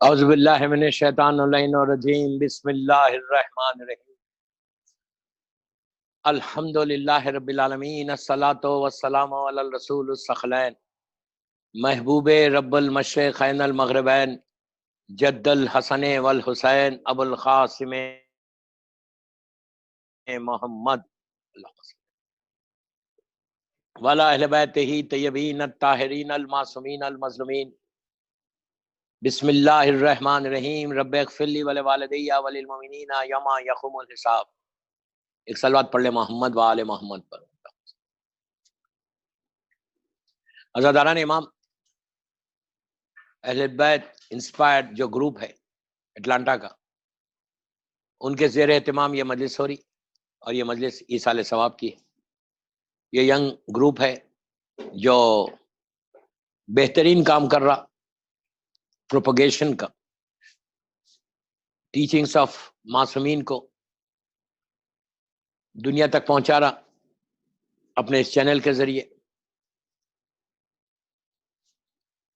اعوذ باللہ من الشیطان الرجیم بسم اللہ الرحمن الرحیم الحمد للہ رب العالمین الصلاۃ والسلام علی الرسول الثقلین محبوب رب المشرقین المغربین جد الحسن والحسین ابو القاسم محمد وعلی اہل بیتہ طیبین الطاہرین المعصومین المظلومین بسم اللہ الرحمن الرحیم رب اغفر لی ولوالدی وللمؤمنین یوم یقوم الحساب۔ ایک صلوات پڑھ لے محمد و آل محمد پر۔ عزاداران امام، اہل بیت انسپائرڈ جو گروپ ہے اٹلانٹا کا، ان کے زیر اہتمام یہ مجلس ہو رہی، اور یہ مجلس ایصال ثواب کی ہے۔ یہ ینگ گروپ ہے جو بہترین کام کر رہا، پروپگیشن کا، ٹیچنگز آف معصومین کو دنیا تک پہنچا رہا اپنے اس چینل کے ذریعے۔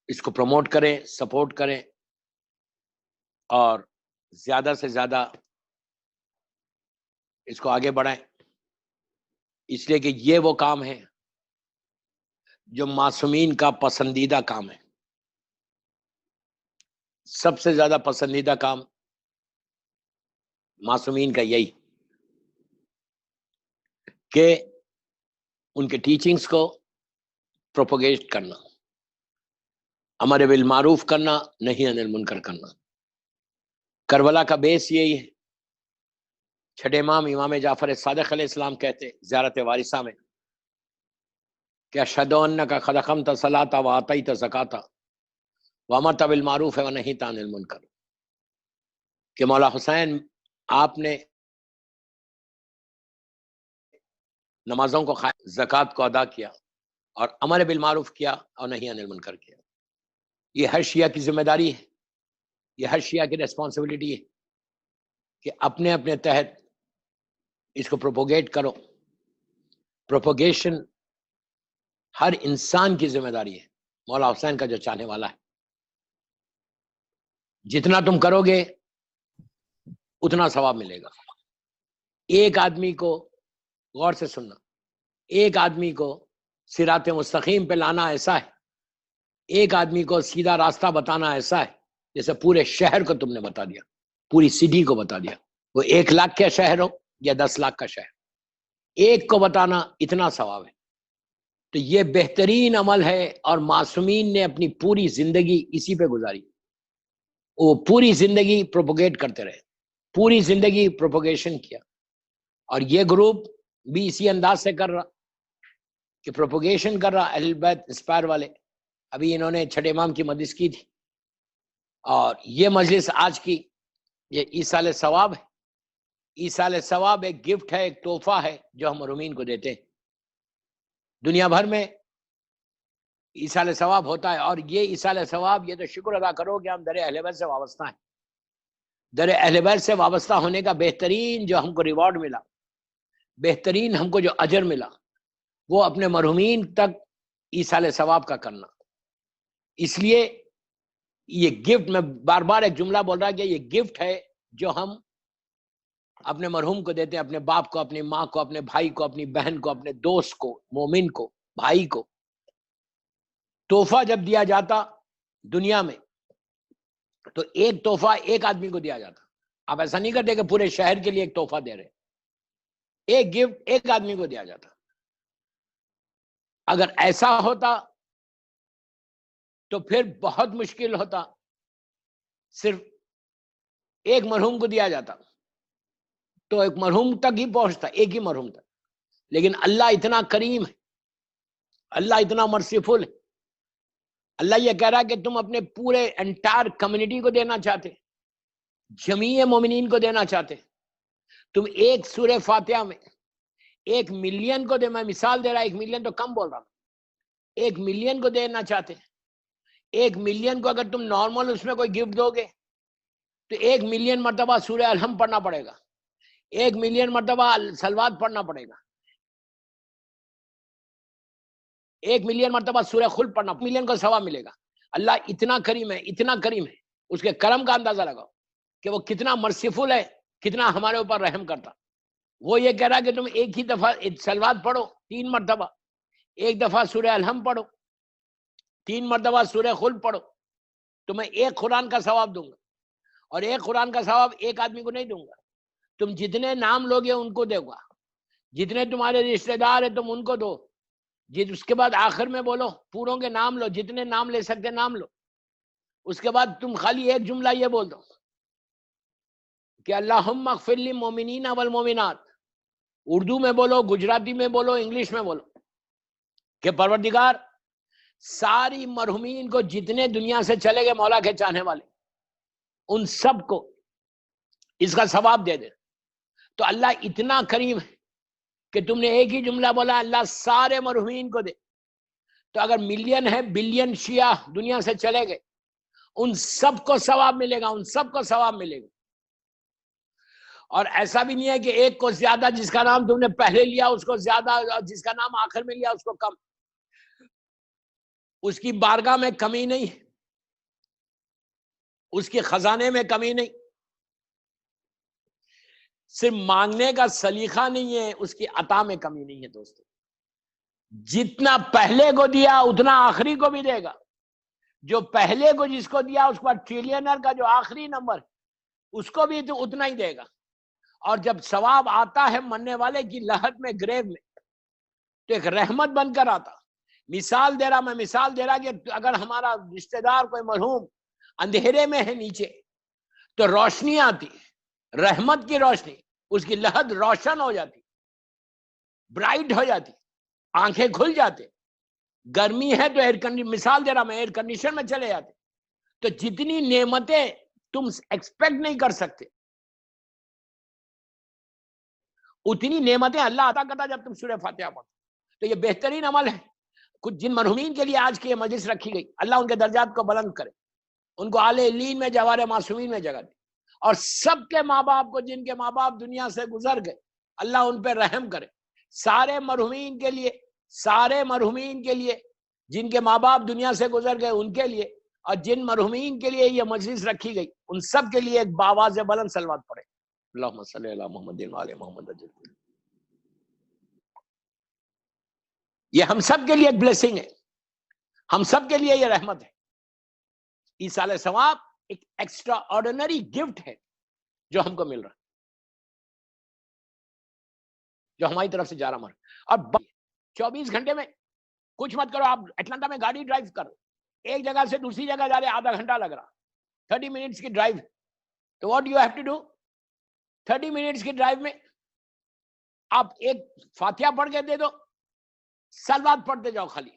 اس کو پروموٹ کریں، سپورٹ کریں، اور زیادہ سے زیادہ اس کو آگے بڑھائیں، اس لیے کہ یہ وہ کام ہے جو معصومین کا پسندیدہ کام ہے۔ سب سے زیادہ پسندیدہ کام معصومین کا یہی کہ ان کے ٹیچنگز کو پروپوگیٹ کرنا، امر بالمعروف کرنا، نہی عن المنکر کرنا۔ کربلا کا بیس یہی ہے۔ چھٹے امام امام جعفر صادق علیہ السلام کہتے زیارت وارثہ میں کہ اشہد انک قد اقمت الصلاۃ وآتیت الزکاۃ وامرت بالمعروف ونہیت عن المنکر، کہ مولا حسین آپ نے نمازوں کو زکوٰۃ کو ادا کیا اور امر بالمعروف کیا اور نہی عن المنکر کیا۔ یہ ہر شیعہ کی ذمہ داری ہے، یہ ہر شیعہ کی ریسپانسبلٹی ہے کہ اپنے اپنے تحت اس کو پروپوگیٹ کرو۔ پروپوگیشن ہر انسان کی ذمہ داری ہے، مولا حسین کا جو چاہنے والا ہے۔ جتنا تم کرو گے اتنا ثواب ملے گا۔ ایک آدمی کو غور سے سننا، ایک آدمی کو صراط مستقیم پہ لانا ایسا ہے، ایک آدمی کو سیدھا راستہ بتانا ایسا ہے جیسے پورے شہر کو تم نے بتا دیا، پوری سٹی کو بتا دیا۔ وہ 1,00,000 کا شہر ہو یا 10,00,000 کا شہر، ایک کو بتانا اتنا ثواب ہے۔ تو یہ بہترین عمل ہے، اور معصومین نے اپنی پوری زندگی اسی پہ گزاری۔ وہ پوری زندگی پروپوگیٹ کرتے رہے، پوری زندگی پروپوگیشن کیا، اور یہ گروپ بھی اسی انداز سے کر رہا کہ پروپوگیشن کر رہا۔ اہل بیت انسپائر والے ابھی انہوں نے چھٹے امام کی مجلس کی تھی، اور یہ مجلس آج کی یہ ایصال ثواب ہے۔ ایصال ثواب ایک گفٹ ہے، ایک تحفہ ہے جو ہم مرحومین کو دیتے ہیں۔ دنیا بھر میں ایصال ثواب ہوتا ہے، اور یہ ایصال ثواب، یہ تو شکر ادا کرو کہ ہم در اہل بیت سے وابستہ ہیں۔ در اہل بیت سے وابستہ ہونے کا بہترین جو ہم کو ریوارڈ ملا، بہترین ہم کو جو اجر ملا، وہ اپنے مرحومین تک ایصال ثواب کا کرنا۔ اس لیے یہ گفٹ، میں بار بار ایک جملہ بول رہا کہ یہ گفٹ ہے جو ہم اپنے مرحوم کو دیتے ہیں، اپنے باپ کو، اپنی ماں کو، اپنے بھائی کو، اپنی بہن کو، اپنے دوست کو، مومن کو، بھائی کو۔ تحفہ جب دیا جاتا دنیا میں تو ایک تحفہ ایک آدمی کو دیا جاتا۔ آپ ایسا نہیں کرتے کہ پورے شہر کے لیے ایک تحفہ دے رہے، ایک گفٹ ایک آدمی کو دیا جاتا۔ اگر ایسا ہوتا تو پھر بہت مشکل ہوتا، صرف ایک مرحوم کو دیا جاتا تو ایک مرحوم تک ہی پہنچتا، ایک ہی مرحوم تک۔ لیکن اللہ اتنا کریم ہے، اللہ اتنا مرسیفل ہے، اللہ یہ کہہ رہا کہ تم اپنے پورے انٹائر کمیونٹی کو دینا چاہتے، جمیع مومنین کو دینا چاہتے، تم ایک سورہ فاتحہ میں 1,000,000 کو دے۔ میں مثال دے رہا، 1,000,000 تو کم بول رہا ہوں، 1,000,000 کو دینا چاہتے۔ 1,000,000 کو اگر تم نارمل اس میں کوئی گفٹ دو گے تو 1,000,000 مرتبہ سورہ الحمد پڑھنا پڑے گا، 1,000,000 مرتبہ صلوات پڑھنا پڑے گا، 1,000,000 مرتبہ سورہ خلق پڑھنا، 1,000,000 کو ثواب ملے گا۔ اللہ اتنا کریم ہے، اتنا کریم ہے اس کے کرم کا اندازہ لگاؤ کہ وہ کتنا مرسیفل ہے، کتنا ہمارے اوپر رحم کرتا۔ وہ یہ کہہ رہا کہ تم ایک ہی دفعہ صلوات پڑھو 3 مرتبہ، ایک دفعہ سورہ الحمد پڑھو، 3 مرتبہ سورہ خلق پڑھو، تو میں ایک قرآن کا ثواب دوں گا، اور ایک قرآن کا ثواب ایک آدمی کو نہیں دوں گا، تم جتنے نام لوگے ان کو دے گا، جتنے تمہارے رشتہ دار ہیں تم ان کو دو، اس کے بعد آخر میں بولو پوروں کے نام لو، جتنے نام لے سکتے نام لو، اس کے بعد تم خالی ایک جملہ یہ بول دو کہ اللہم اغفر للمؤمنین والمؤمنات، اردو میں بولو، گجراتی میں بولو، انگلش میں بولو، کہ پروردگار ساری مرحومین کو جتنے دنیا سے چلے گئے مولا کے چاہنے والے، ان سب کو اس کا ثواب دے دے۔ تو اللہ اتنا کریم ہے کہ تم نے ایک ہی جملہ بولا اللہ سارے مرحومین کو دے، تو اگر ملین ہے بلین شیعہ دنیا سے چلے گئے، ان سب کو ثواب ملے گا، ان سب کو ثواب ملے گا۔ اور ایسا بھی نہیں ہے کہ ایک کو زیادہ، جس کا نام تم نے پہلے لیا اس کو زیادہ، اور جس کا نام آخر میں لیا اس کو کم، اس کی بارگاہ میں کمی نہیں، اس کے خزانے میں کمی نہیں، صرف مانگنے کا سلیقہ نہیں ہے، اس کی عطا میں کمی نہیں ہے۔ دوستو جتنا پہلے کو دیا اتنا آخری کو بھی دے گا، جو پہلے کو جس کو دیا اس کے بعد ٹریلینر کا جو آخری نمبر اس کو بھی تو اتنا ہی دے گا۔ اور جب ثواب آتا ہے مرنے والے کی لحد میں، گریو میں، تو ایک رحمت بن کر آتا۔ مثال دے رہا کہ اگر ہمارا رشتہ دار کوئی مرحوم اندھیرے میں ہے نیچے، تو روشنی آتی، رحمت کی روشنی، اس کی لحد روشن ہو جاتی، برائٹ ہو جاتی، آنکھیں کھل جاتے۔ گرمی ہے تو مثال دے رہا میں، ایئر کنڈیشن میں چلے جاتے۔ تو جتنی نعمتیں تم ایکسپیکٹ نہیں کر سکتے اتنی نعمتیں اللہ عطا کرتا جب تم سورہ فاتحہ پڑھو۔ تو یہ بہترین عمل ہے۔ کچھ جن مرحومین کے لیے آج کی یہ مجلس رکھی گئی، اللہ ان کے درجات کو بلند کرے، ان کو اعلی علین میں جوار معصومین میں جگہ دے، اور سب کے ماں باپ کو جن کے ماں باپ دنیا سے گزر گئے اللہ ان پہ رحم کرے۔ سارے مرحومین کے لیے جن کے ماں باپ دنیا سے گزر گئے ان کے لیے، اور جن مرحومین کے لیے یہ مجلس رکھی گئی ان سب کے لیے ایک باواز بلند صلوات پڑھے۔ اللہم صلی علی محمد وعلی محمد اجل۔ یہ ہم سب کے لیے ایک بلیسنگ ہے، ہم سب کے لیے یہ رحمت ہے۔ ایصال ثواب ایک ایکسٹرا آرڈینری گفٹ ہے جو ہم کو مل رہا ہے، جو ہماری طرف سے جا رہا ہے۔ اور 24 گھنٹے میں کچھ مت کرو، آپ اٹلانٹا میں گاڑی ڈرائیو کرو، ایک جگہ سے دوسری جگہ جا رہے آدھا گھنٹہ لگ رہا، 30 منٹس کی ڈرائیو، تو what you have to do, 30 minutes کی ڈرائیو میں آپ ایک فاتحہ پڑھ کے دے دو، صلوات پڑھتے جاؤ، خالی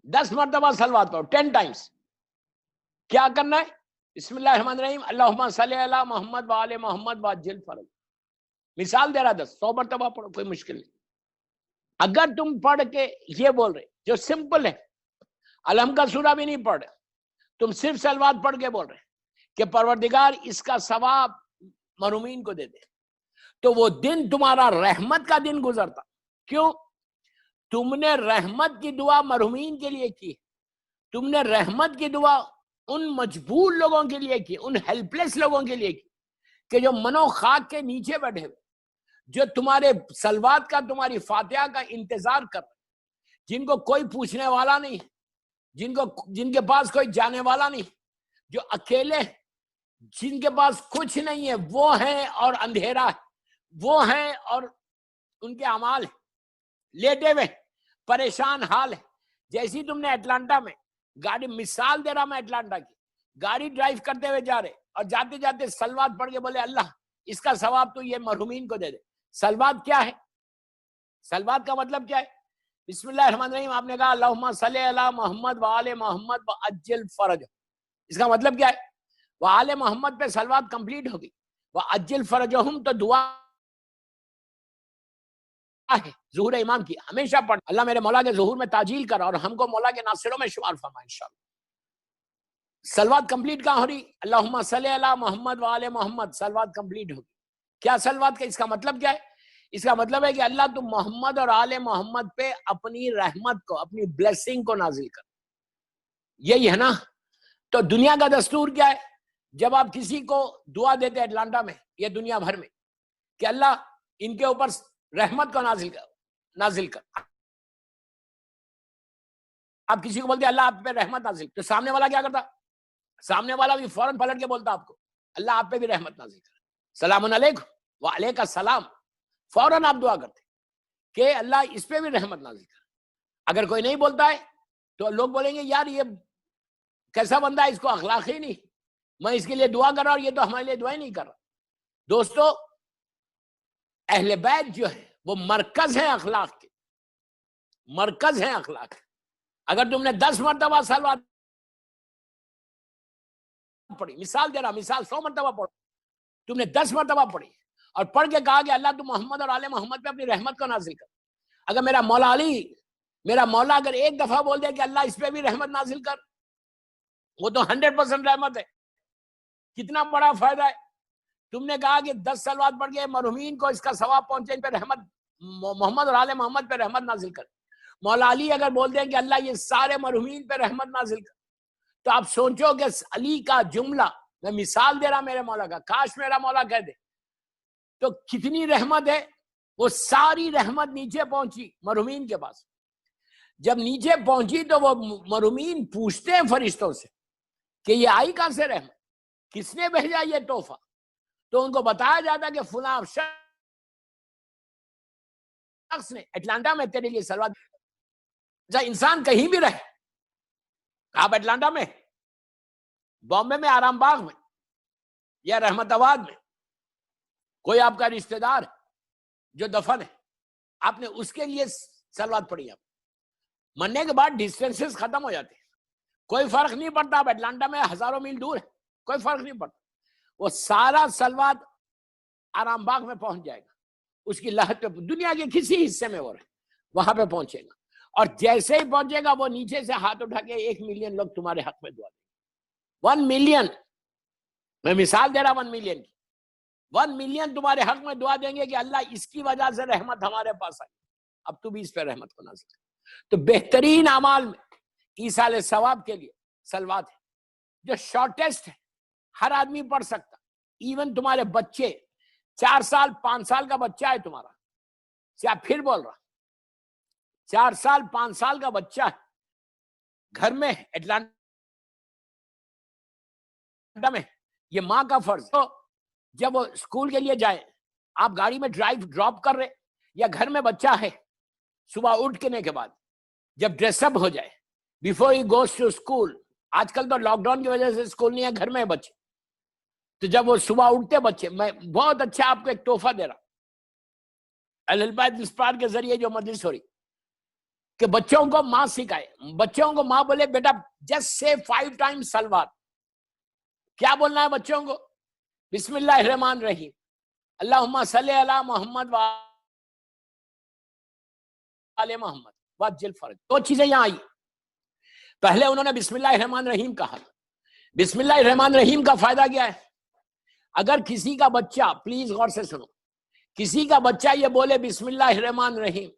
10 مرتبہ صلوات پڑھو، 10 ٹائمز۔ کیا کرنا ہے؟ بسم اللہ الرحمن الرحیم، اللہم صلی علی محمد وآل محمد وعجل فرج۔ مثال دے رہا 100 مرتبہ پڑھو، کوئی مشکل نہیں۔ اگر تم پڑھ کے یہ بول رہے جو سمپل ہے، الحمد کا سورہ بھی نہیں پڑھ رہے، تم صرف صلوات پڑھ کے بول رہے کہ پروردگار اس کا ثواب مرحومین کو دے دے، تو وہ دن تمہارا رحمت کا دن گزرتا۔ کیوں؟ تم نے رحمت کی دعا مرحومین کے لیے کی، تم نے رحمت کی دعا ان مجبور لوگوں کے لیے کی، ان ہیلپ لیس لوگوں کے لیے کی کہ جو منو خاک کے نیچے بیٹھے ہوئے، جو تمہارے صلوات کا، تمہاری فاتحہ کا انتظار کر رہے، جن کو کوئی پوچھنے والا نہیں، جن کے پاس کوئی جانے والا نہیں، جو اکیلے، جن کے پاس کچھ نہیں ہے، وہ ہیں اور اندھیرا ہے، وہ ہیں اور ان کے اعمال ہیں، لیٹے ہوئے پریشان حال ہے۔ جیسی تم نے اٹلانٹا میں گاڑی، مثال دے رہا میں، اٹلانٹا کی گاڑی ڈرائیو کرتے ہوئے جا رہے اور جاتے جاتے صلوات پڑھ کے بولے اللہ اس کا ثواب تو یہ مرحومین کو دے دے۔ صلوات کیا ہے؟ صلوات کا مطلب کیا ہے؟ بسم اللہ الرحمن الرحیم آپ نے کہا اللہم صلی علی محمد وآل محمد وعجل فرج، اس کا مطلب کیا ہے؟ وآل محمد پہ صلوات کمپلیٹ ہوگی، وعجل فرجہم تو دعا ہے ظہور امام کی، ہمیشہ پڑھ اللہ میرے مولا کے ظہور میں تاجیل کر اور ہم کو مولا کے ناصروں میں شمار فرما انشاءاللہ۔ صلوات کمپلیٹ کہاں ہو رہی؟ اللہم صلی علی محمد وآل محمد، صلوات کمپلیٹ ہوگی۔ کیا صلوات کا اس کا مطلب کیا ہے؟ اس کا مطلب ہے کہ اللہ تم محمد اور آل محمد پہ اپنی رحمت کو، اپنی بلیسنگ کو نازل کر۔ یہی ہے نا تو دنیا کا دستور کیا ہے؟ جب آپ کسی کو دعا دیتے اٹلانٹا میں یا دنیا بھر میں کہ اللہ ان کے اوپر رحمت کو نازل کر، آپ کسی کو بولتے اللہ آپ پہ رحمت نازل، تو سامنے والا کیا کرتا؟ سامنے والا بھی فوراً پلٹ کے بولتا آپ کو اللہ آپ پہ بھی رحمت نازل کر، سلام علیکم وعلیکم السلام، فوراً آپ دعا کرتے کہ اللہ اس پہ بھی رحمت نازل کر۔ اگر کوئی نہیں بولتا ہے تو لوگ بولیں گے یار یہ کیسا بندہ ہے، اس کو اخلاق ہی نہیں، میں اس کے لیے دعا کر رہا ہوں اور یہ تو ہمارے لیے دعائیں نہیں کر رہا۔ دوستو اہل بیت جو ہے وہ مرکز ہیں اخلاق کے، مرکز ہیں اخلاق کے۔ اگر تم نے 10 مرتبہ صلوات پڑھی، مثال دے رہا، مثال 100 مرتبہ پڑھو، تم نے 10 مرتبہ پڑھی اور پڑھ کے کہا کہ اللہ تو محمد اور آل محمد پہ اپنی رحمت کو نازل کر، اگر میرا مولا علی، میرا مولا اگر ایک دفعہ بول دے کہ اللہ اس پہ بھی رحمت نازل کر، وہ تو 100% رحمت ہے، کتنا بڑا فائدہ ہے۔ تم نے کہا کہ 10 صلوات پڑھ کے مرحومین کو اس کا ثواب پہنچے، ان پہ رحمت، محمد اور آل محمد پہ رحمت نازل کر۔ مولا علی اگر بول دیں کہ اللہ یہ سارے مرحومین پہ رحمت نازل کر، تو آپ سوچو کہ علی کا جملہ، میں مثال دے رہا میرے مولا کا، کاش میرا مولا کہہ دے تو کتنی رحمت ہے۔ وہ ساری رحمت نیچے پہنچی مرحومین کے پاس، جب نیچے پہنچی تو وہ مرحومین پوچھتے ہیں فرشتوں سے کہ یہ آئی کہاں سے رحمت، کس نے بھیجا یہ تحفہ، تو ان کو بتایا جاتا کہ فلاں شخص نے اٹلانٹا میں تیرے لیے صلوات۔ اچھا انسان کہیں بھی رہے، آپ اٹلانٹا میں، بامبے میں آرام باغ میں یا رحمت آباد میں، کوئی آپ کا رشتہ دار جو دفن ہے، آپ نے اس کے لیے صلوات پڑھی، آپ مرنے کے بعد ڈسٹینسز ختم ہو جاتے ہیں، کوئی فرق نہیں پڑتا، آپ اٹلانٹا میں ہزاروں میل دور ہے، کوئی فرق نہیں پڑتا، وہ سارا صلوات آرام باغ میں پہنچ جائے گا، اس کی لہر پہ دنیا کے کسی حصے میں وہ رہے وہاں پہ پہنچے گا، اور جیسے ہی پہنچے گا وہ نیچے سے ہاتھ اٹھا کے 1 ملین لوگ تمہارے حق میں دعا دیں گے، 1 ملین، میں مثال دے رہا 1 ملین کی، 1 ملین تمہارے حق میں دعا دیں گے کہ اللہ اس کی وجہ سے رحمت ہمارے پاس آئی، اب تو بھی اس پہ رحمت کو نازل کر۔ تو بہترین اعمال میں ایصال ثواب کے لیے صلوات ہے، جو شارٹیسٹ ہے، ہر آدمی پڑھ سکتا، ایون تمہارے بچے، 4 سال 5 سال کا بچہ ہے تمہارا، کیا پھر بول رہا، 4 سال 5 سال کا بچہ ہے گھر میں اٹلانٹا میں، یہ ماں کا فرض، تو جب وہ اسکول کے لیے جائے، آپ گاڑی میں ڈراپ کر رہے یا گھر میں بچہ ہے، صبح اٹھنے کے بعد جب ڈریس اپ ہو جائے، before he goes to school, آج کل تو لاک ڈاؤن کی وجہ سے اسکول نہیں ہے، گھر میں بچے، تو جب وہ صبح اٹھتے بچے، میں بہت اچھا آپ کو ایک تحفہ دے رہا البیت اسپار کے ذریعے جو مجلس ہو رہی، کہ بچوں کو ماں سکھائے، بچوں کو ماں بولے بیٹا جسٹ سے 5 ٹائمز صلوات، کیا بولنا ہے بچوں کو؟ بسم اللہ الرحمن الرحیم، اللہم صلی علی محمد وآل محمد وعجل فرج، 2 چیزیں یہاں آئی، پہلے انہوں نے بسم اللہ الرحمن الرحیم کہا، بسم اللہ الرحمن الرحیم کا فائدہ کیا ہے؟ اگر کسی کا بچہ، پلیز غور سے سنو، کسی کا بچہ یہ بولے بسم اللہ الرحمن الرحیم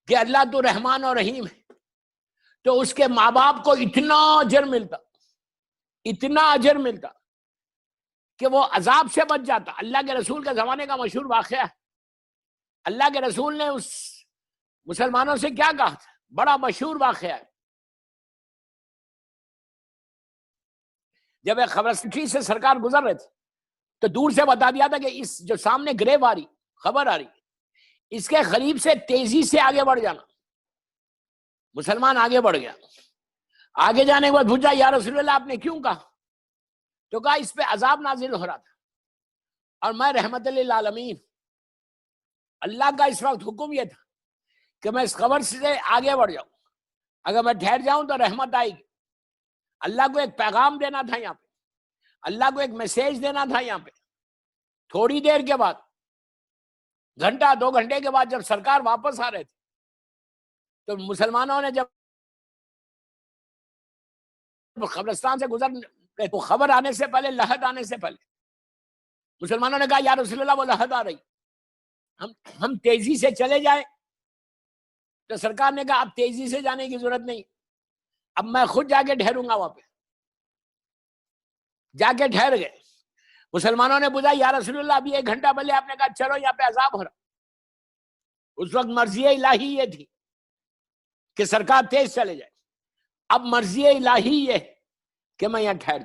کہ اللہ تو رحمان اور رحیم ہے، تو اس کے ماں باپ کو اتنا اجر ملتا، اتنا اجر ملتا کہ وہ عذاب سے بچ جاتا۔ اللہ کے رسول کے زمانے کا مشہور واقعہ ہے، اللہ کے رسول نے اس مسلمانوں سے کیا کہا تھا، بڑا مشہور واقعہ ہے، جب ایک قبرستان سے سرکار گزر رہے تھے تو دور سے بتا دیا تھا کہ اس جو سامنے گریو آ رہی، خبر آ رہی، اس کے قریب سے تیزی سے آگے بڑھ جانا۔ مسلمان آگے بڑھ گیا، آگے جانے کے بعد پوچھا یا رسول اللہ آپ نے کیوں کہا؟ تو کہا اس پہ عذاب نازل ہو رہا تھا اور میں رحمت للعالمین، اللہ کا اس وقت حکم یہ تھا کہ میں اس قبر سے آگے بڑھ جاؤں، اگر میں ٹھہر جاؤں تو رحمت آئے گی۔ اللہ کو ایک پیغام دینا تھا یہاں پہ، اللہ کو ایک میسیج دینا تھا یہاں پہ۔ تھوڑی دیر کے بعد، گھنٹہ 2 گھنٹے کے بعد جب سرکار واپس آ رہے تھے تو مسلمانوں نے جب قبرستان سے گزر رہے تو خبر آنے سے پہلے، لہد آنے سے پہلے مسلمانوں نے کہا یا رسول اللہ وہ لہد آ رہی، ہم تیزی سے چلے جائیں؟ تو سرکار نے کہا اب تیزی سے جانے کی ضرورت نہیں، اب میں خود جا کے ٹھہروں گا وہاں پہ، جا کے ٹھہر گئے. مسلمانوں نے پوچھا یا رسول اللہ ابھی 1 گھنٹہ پہلے آپ نے کہا چلو یہاں پہ عذاب ہو رہا. اس وقت مرضی الہی یہ تھی کہ سرکار تیز چلے جائے. اب مرضی الہی یہ کہ میں یہاں ٹھہر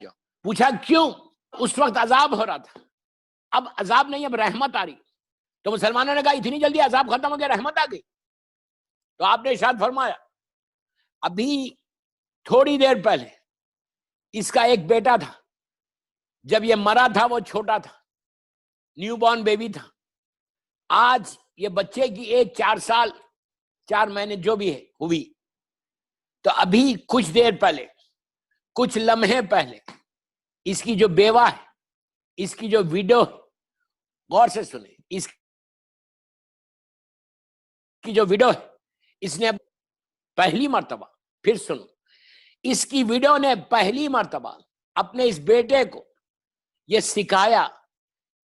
جاؤں. پوچھا کیوں؟ اس وقت عذاب ہو رہا تھا, اب عذاب نہیں, اب رحمت آ رہی. تو مسلمانوں نے کہا اتنی جلدی عذاب ختم ہو گیا, رحمت آ گئی. تو آپ نے ارشاد فرمایا ابھی تھوڑی دیر پہلے اس کا ایک بیٹا تھا, جب یہ مرا تھا وہ چھوٹا تھا, نیو بورن بیبی تھا. آج یہ بچے کی ایج 4 سال 4 مہینے جو بھی ہے ہوئی. تو ابھی کچھ دیر پہلے, کچھ لمحے پہلے اس کی جو بیوہ ہے, اس کی جو ویڈیو, غور سے سنیں, اس کی جو ویڈیو ہے اس نے پہلی مرتبہ, پھر سنو, اس کی ویڈیو نے پہلی مرتبہ اپنے اس بیٹے کو یہ سکھایا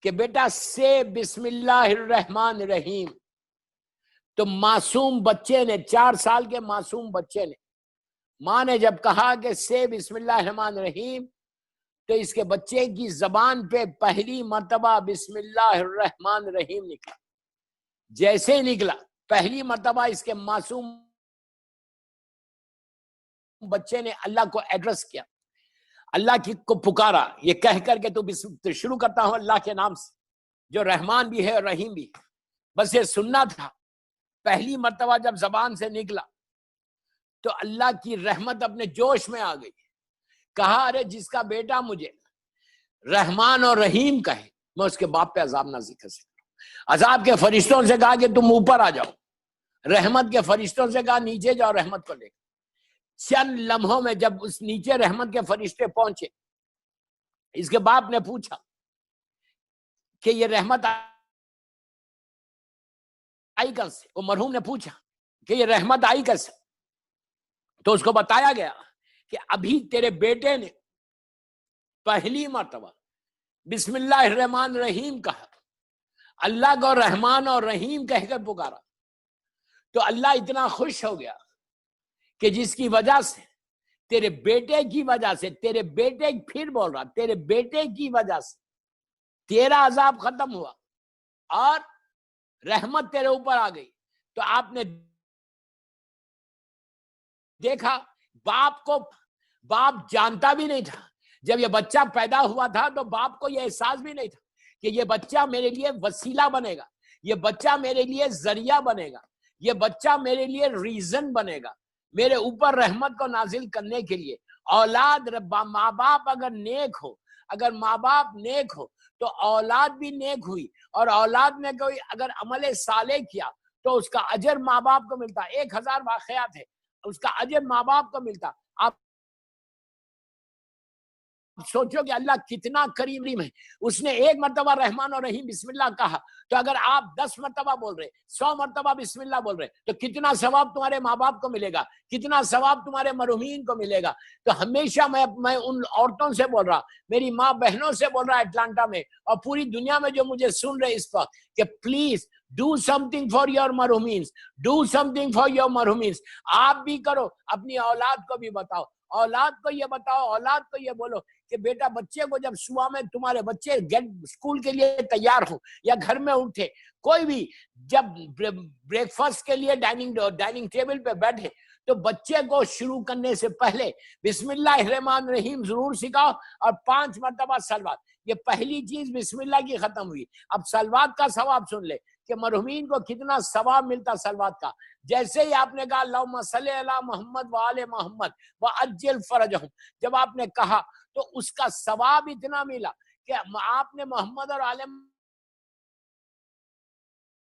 کہ بیٹا سے بسم اللہ الرحمن الرحیم. تو معصوم بچے نے, 4 سال کے معصوم بچے نے, ماں نے جب کہا کہ سے بسم اللہ الرحمن الرحیم, تو اس کے بچے کی زبان پہ پہلی مرتبہ بسم اللہ الرحمن الرحیم نکلا. جیسے نکلا پہلی مرتبہ اس کے معصوم بچے نے اللہ کو ایڈریس کیا, اللہ کی کو پکارا, یہ کہہ کر کے تو شروع کرتا ہوں اللہ کے نام سے جو رحمان بھی ہے اور رحیم بھی. بس یہ سننا تھا. پہلی مرتبہ جب زبان سے نکلا تو اللہ کی رحمت اپنے جوش میں آ گئی. کہا ارے جس کا بیٹا مجھے رحمان اور رحیم کہے, میں اس کے باپ پہ عذاب نازل کر سکتا ہوں. عذاب کے فرشتوں سے کہا کہ تم اوپر آ جاؤ, رحمت کے فرشتوں سے کہا نیچے جاؤ رحمت کو لے. چند لمحوں میں جب اس نیچے رحمت کے فرشتے پہنچے, اس کے باپ نے پوچھا کہ یہ رحمت آئی کیسے. وہ مرحوم نے پوچھا کہ یہ رحمت آئی کیسے. تو اس کو بتایا گیا کہ ابھی تیرے بیٹے نے پہلی مرتبہ بسم اللہ الرحمن الرحیم کہا, اللہ کو رحمان اور رحیم کہہ کر پکارا. تو اللہ اتنا خوش ہو گیا کہ جس کی وجہ سے تیرے بیٹے کی وجہ سے, تیرے بیٹے, پھر بول رہا, تیرے بیٹے کی وجہ سے تیرا عذاب ختم ہوا اور رحمت تیرے اوپر آ گئی. تو آپ نے دیکھا باپ جانتا بھی نہیں تھا. جب یہ بچہ پیدا ہوا تھا تو باپ کو یہ احساس بھی نہیں تھا کہ یہ بچہ میرے لیے وسیلہ بنے گا, یہ بچہ میرے لیے ذریعہ بنے گا, یہ بچہ میرے لیے ریزن بنے گا میرے اوپر رحمت کو نازل کرنے کے لیے. اولاد, ماں باپ اگر نیک ہو, اگر ماں باپ نیک ہو تو اولاد بھی نیک ہوئی, اور اولاد نے کوئی اگر عمل صالح کیا تو اس کا اجر ماں باپ کو ملتا. 1000 واقعات ہے, اس کا اجر ماں باپ کو ملتا. آپ سوچو کہ اللہ کتنا کریم ہے. اس نے 1 مرتبہ رحمان اور رحیم بسم اللہ کہا, تو اگر آپ 10 مرتبہ بول رہے, 100 مرتبہ بسم اللہ بول رہے, تو کتنا ثواب تمہارے ماں باپ کو ملے گا, کتنا ثواب تمہارے مرحومین کو ملے گا. تو ہمیشہ میں ان عورتوں سے بول رہا, میری ماں بہنوں سے بول رہا اٹلانٹا میں اور پوری دنیا میں جو مجھے سن رہے اس وقت, کہ please do something for your مرحومینس, do something for your مرحومینس. آپ بھی کرو, اپنی اولاد کو بھی بتاؤ, اولاد کو یہ بتاؤ, اولاد کو یہ بولو کہ بیٹا بچے کو جب صبح میں تمہارے بچے اسکول کے لیے تیار ہو یا گھر میں اٹھے, کوئی بھی جب بریک فاسٹ کے لیے ڈائننگ ٹیبل پہ بیٹھے تو بچے کو شروع کرنے سے پہلے بسم اللہ الرحمن الرحیم ضرور سکھاؤ اور 5 مرتبہ صلوات. یہ پہلی چیز بسم اللہ کی ختم ہوئی. اب صلوات کا ثواب سن لے کہ مرحومین کو کتنا ثواب ملتا صلوات کا. جیسے ہی آپ نے کہا اللہم صلی علی محمد وآل محمد وعجل فرجہم, جب آپ نے کہا تو اس کا ثواب اتنا ملا کہ آپ نے محمد اور آل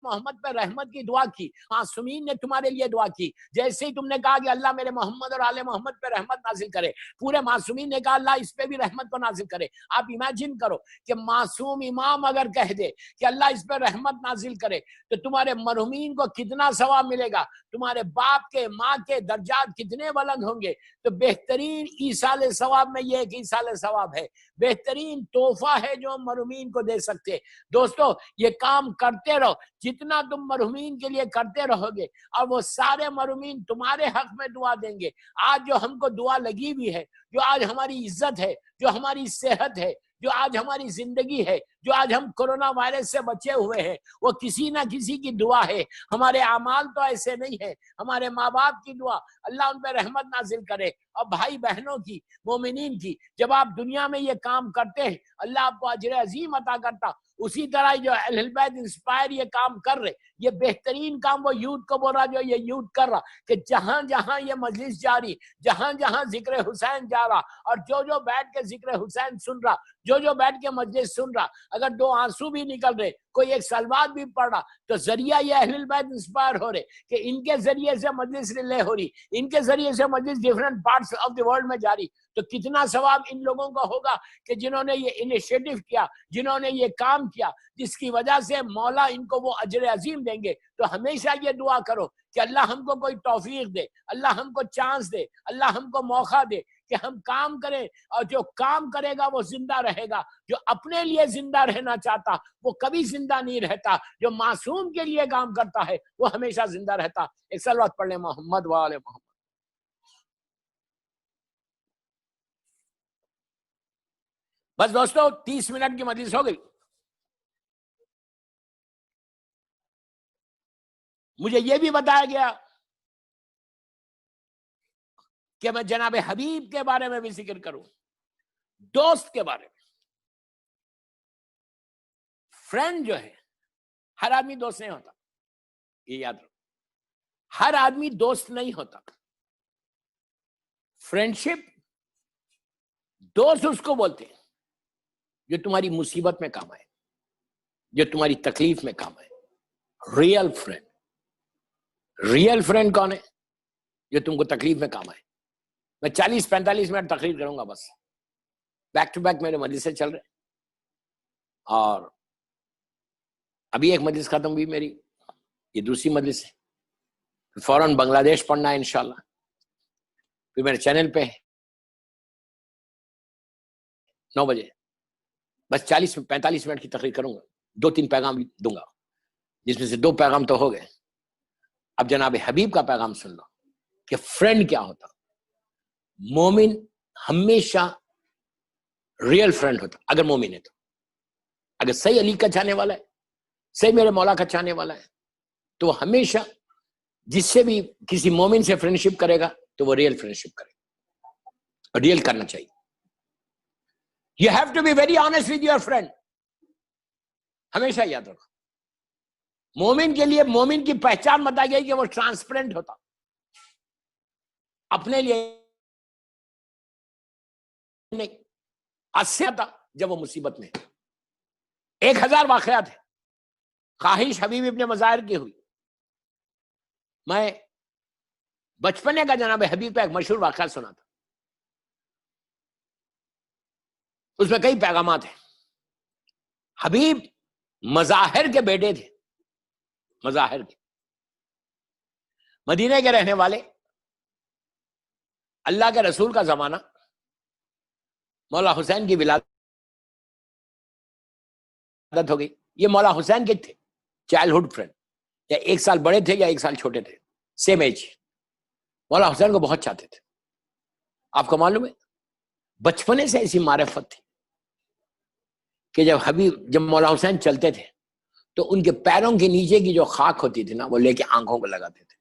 محمد پہ رحمت کی دعا کی, معصومین نے تمہارے لیے دعا کی. جیسے ہی تم نے کہا کہ اللہ میرے محمد اور آل محمد پہ رحمت نازل کرے, پورے معصومین نے کہا اللہ اس پہ بھی رحمت کو نازل کرے. آپ امیجن کرو کہ معصوم امام اگر کہہ دے کہ اللہ اس پہ رحمت نازل کرے تو تمہارے مرحومین کو کتنا ثواب ملے گا, تمہارے باپ کے ماں کے درجات کتنے بلند ہوں گے. تو بہترین ایصال ثواب میں یہ ایک ایصال ثواب ہے بہترین تحفہ ہے جو ہم مرحومین کو دے سکتے ہیں۔ دوستو یہ کام کرتے رہو، جتنا تم مرحومین کے لیے کرتے رہو گے اور وہ سارے مرحومین تمہارے حق میں دعا دیں گے۔ آج جو ہم کو دعا لگی ہوئی ہے، جو آج ہماری عزت ہے، جو ہماری صحت ہے، جو آج ہماری زندگی ہے، جو آج ہم کورونا وائرس سے بچے ہوئے ہیں، وہ کسی نہ کسی کی دعا ہے۔ ہمارے اعمال تو ایسے نہیں ہے، ہمارے ماں باپ کی دعا، اللہ ان پہ رحمت نازل کرے، اور بھائی بہنوں کی، مومنین کی۔ جب آپ دنیا میں یہ کام کرتے ہیں اللہ آپ کو اجر عظیم عطا کرتا۔ اسی طرح جو اہل البیت انسپائر یہ کام کر رہے، یہ بہترین کام وہ یوتھ کو بول رہا، جو یہ یوتھ کر رہا کہ جہاں جہاں یہ مجلس جاری، جہاں جہاں ذکر حسین جا رہا، اور جو جو بیٹھ کے ذکر حسین سن رہا، جو جو بیٹھ کے مجلس سن رہا، اگر دو آنسو بھی نکل رہے، کوئی ایک سلوات بھی پڑھ رہا، تو ذریعہ یہ اہل البیت انسپائر ہو رہے کہ ان کے ذریعے سے مجلس ریلے ہو رہی، ان کے ذریعے سے مجلس different parts of the world میں جاری۔ تو کتنا ثواب ان لوگوں کا ہوگا کہ جنہوں نے یہ انیشیٹو کیا، جنہوں نے یہ کام کیا، جس کی وجہ سے مولا ان کو وہ اجر عظیم دیں گے۔ تو ہمیشہ یہ دعا کرو کہ اللہ ہم کو کوئی توفیق دے، اللہ ہم کو چانس دے، اللہ ہم کو موقع دے کہ ہم کام کریں، اور جو کام کرے گا وہ زندہ رہے گا۔ جو اپنے لیے زندہ رہنا چاہتا وہ کبھی زندہ نہیں رہتا، جو معصوم کے لیے کام کرتا ہے وہ ہمیشہ زندہ رہتا۔ ایک صلوات پڑھ لیں محمد و آل محمد۔ بس دوستو 30 منٹ کی مجلس ہو گئی۔ مجھے یہ بھی بتایا گیا کہ میں جناب حبیب کے بارے میں بھی ذکر کروں، دوست کے بارے میں۔ فرینڈ جو ہے، ہر آدمی دوست نہیں ہوتا، یہ یاد رکھو، ہر آدمی دوست نہیں ہوتا۔ فرینڈشپ دوست اس کو بولتے ہیں جو تمہاری مصیبت میں کام آئے، جو تمہاری تکلیف میں کام آئے۔ ریئل فرینڈ کون ہے؟ جو تم کو تکلیف میں کام آئے۔ میں 40-45 منٹ تقریر کروں گا، بس بیک ٹو بیک میرے مجلسیں چل رہے، اور ابھی ایک مجلس ختم ہوئی میری، یہ دوسری مجلس ہے، فوراً بنگلہ دیش پڑھنا ہے انشاءاللہ، پھر میرے چینل پہ 9 بجے، بس 40-45 منٹ کی تقریر کروں گا، 2-3 پیغام دوں گا، جس میں سے 2 پیغام تو ہو گئے۔ اب جناب حبیب کا پیغام سن لو کہ فرینڈ کیا ہوتا۔ مومن ہمیشہ ریئل فرینڈ ہوتا، اگر مومن ہے تو۔ اگر صحیح علی کا چاہنے والا ہے، صحیح میرے مولا کا چاہنے والا ہے، تو وہ ہمیشہ جس سے بھی کسی مومن سے فرینڈشپ کرے گا تو وہ ریئل فرینڈشپ کرے گا، اور ریئل کرنا چاہیے۔ You have to be very honest with your friend، ہمیشہ یاد رکھو۔ مومن کے لیے مومن کی پہچان بتائی گئی کہ وہ ٹرانسپیرنٹ ہوتا، اپنے لیے نہیں، سے آتا جب وہ مصیبت میں۔ 1000 واقعات ہیں، خواہش حبیب ابن مظاہر کی ہوئی۔ میں بچپنے کا جناب حبیب کا ایک مشہور واقعہ سنا تھا، اس میں کئی پیغامات ہیں۔ حبیب مظاہر کے بیٹے تھے، مظاہر کے، مدینے کے رہنے والے، اللہ کے رسول کا زمانہ، مولا حسین کی ولادت ہو گئی۔ یہ مولا حسین کے تھے چائلڈہڈ فرینڈ، یا 1 سال بڑے تھے یا 1 سال چھوٹے تھے، سیم ایج۔ مولا حسین کو بہت چاہتے تھے۔ آپ کو معلوم ہے بچپنے سے ایسی معرفت تھی کہ جب مولا حسین چلتے تھے تو ان کے پیروں کے نیچے کی جو خاک ہوتی تھی نا، وہ لے کے آنکھوں کو لگاتے تھے،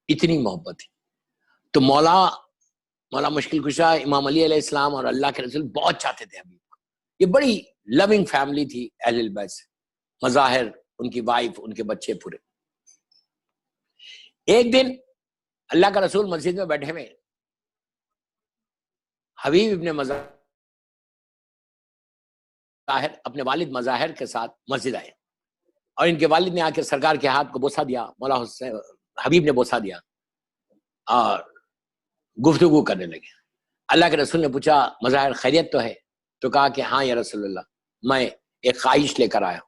اتنی محبت تھی۔ تو مولا مشکل کشا امام علی علیہ السلام اور اللہ کے رسول بہت چاہتے تھے حبیب کو۔ یہ بڑی لونگ فیملی تھی اہل البیت سے، مظاہر، ان کی وائف، ان کے بچے پورے۔ ایک دن اللہ کا رسول مسجد میں بیٹھے ہوئے، حبیب ابن مظاہر اپنے والد مظاہر کے ساتھ مسجد آئے، اور ان کے والد نے آ کے سرکار کے ہاتھ کو بوسہ دیا، مولا حسین حبیب نے بوسہ دیا اور گفتگو کرنے لگے۔ اللہ کے رسول نے پوچھا مظاہر خیریت تو ہے؟ تو کہا کہ ہاں یا رسول اللہ، میں ایک خواہش لے کر آیا ہوں،